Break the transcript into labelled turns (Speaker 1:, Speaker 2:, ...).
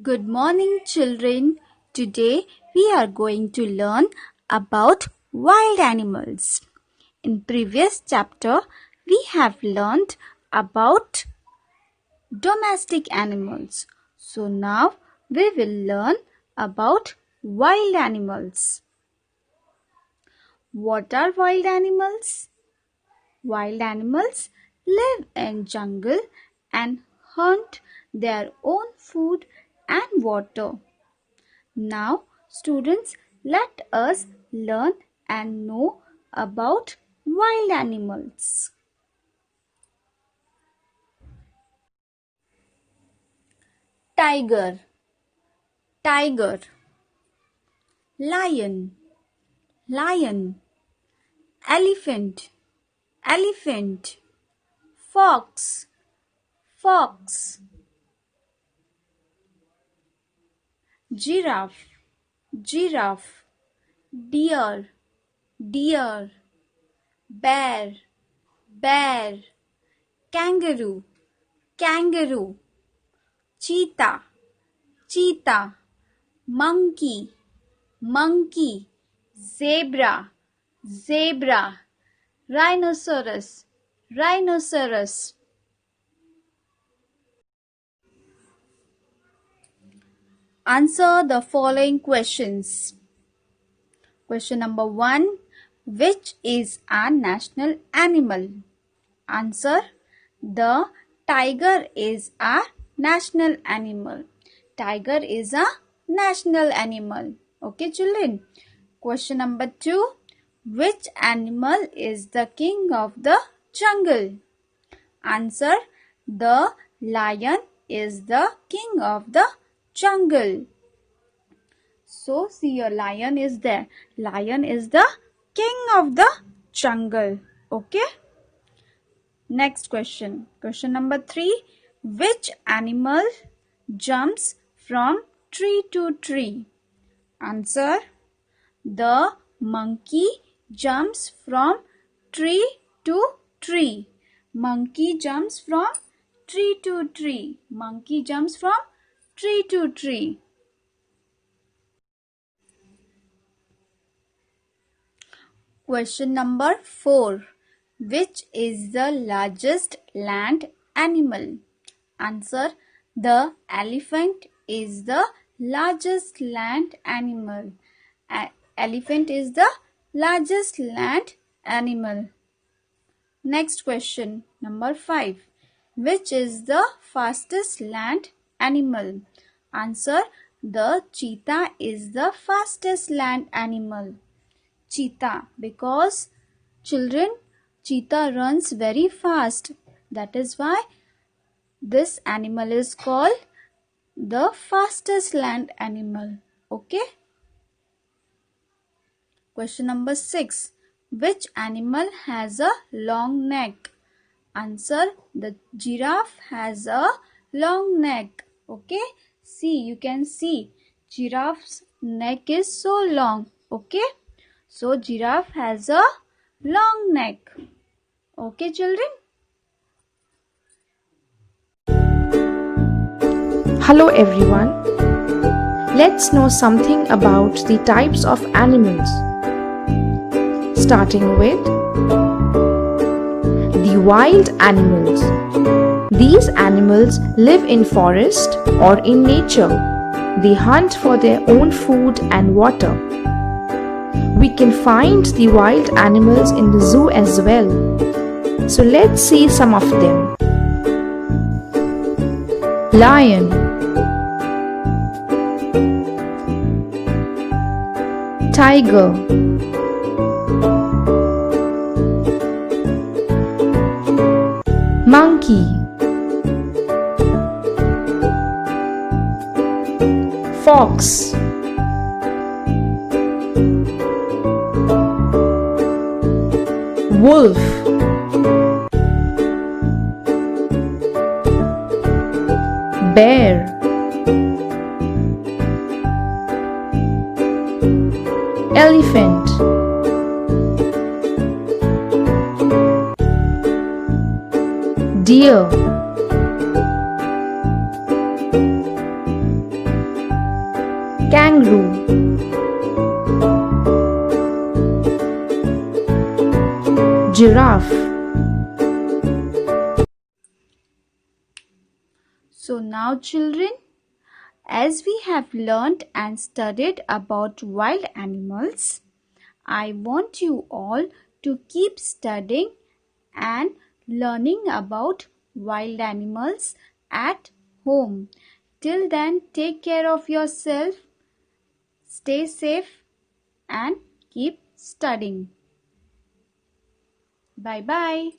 Speaker 1: Good morning, children. Today we are going to learn about wild animals. In previous chapter, we have learned about domestic animals. So now we will learn about wild animals. What are wild animals? Wild animals live in jungle and hunt their own food and water. Now, students, let us learn and know about wild animals. Tiger, tiger. Lion, lion. Elephant, elephant. Fox, fox. Giraffe, giraffe. Deer, deer. Bear, bear. Kangaroo, kangaroo. Cheetah, cheetah. Monkey, monkey. Zebra, zebra. Rhinoceros, rhinoceros. Answer the following questions. Question number 1. Which is our national animal? Answer. The tiger is our national animal. Tiger is a national animal. Okay, children. Question number 2. Which animal is the king of the jungle? Answer. The lion is the king of the jungle. So, see, your lion is there. Lion is the king of the jungle. Okay. Next question. Question number 3. Which animal jumps from tree to tree? Answer. The monkey jumps from tree to tree. Monkey jumps from tree to tree. Monkey jumps from tree to tree. Question number 4. Which is the largest land animal? Answer. The elephant is the largest land animal. Elephant is the largest land animal. Next question, number 5. Which is the fastest land animal? Answer. The cheetah is the fastest land animal. Cheetah, because children, cheetah runs very fast. That is why this animal is called the fastest land animal. Okay. Question number 6. Which animal has a long neck? Answer. The giraffe has a long neck. Okay. See, you can see giraffe's neck is so long. Okay. So, giraffe has a long neck. Okay, children?
Speaker 2: Hello everyone. Let's know something about the types of animals. Starting with the wild animals. These animals live in forest or in nature. They hunt for their own food and water. We can find the wild animals in the zoo as well. So let's see some of them. Lion, tiger, monkey, fox, wolf, bear, elephant, deer, kangaroo, giraffe,
Speaker 1: So now children, as we have learned and studied about wild animals, I want you all to keep studying and learning about wild animals at home. Till then, take care of yourself, stay safe, and keep studying. Bye bye.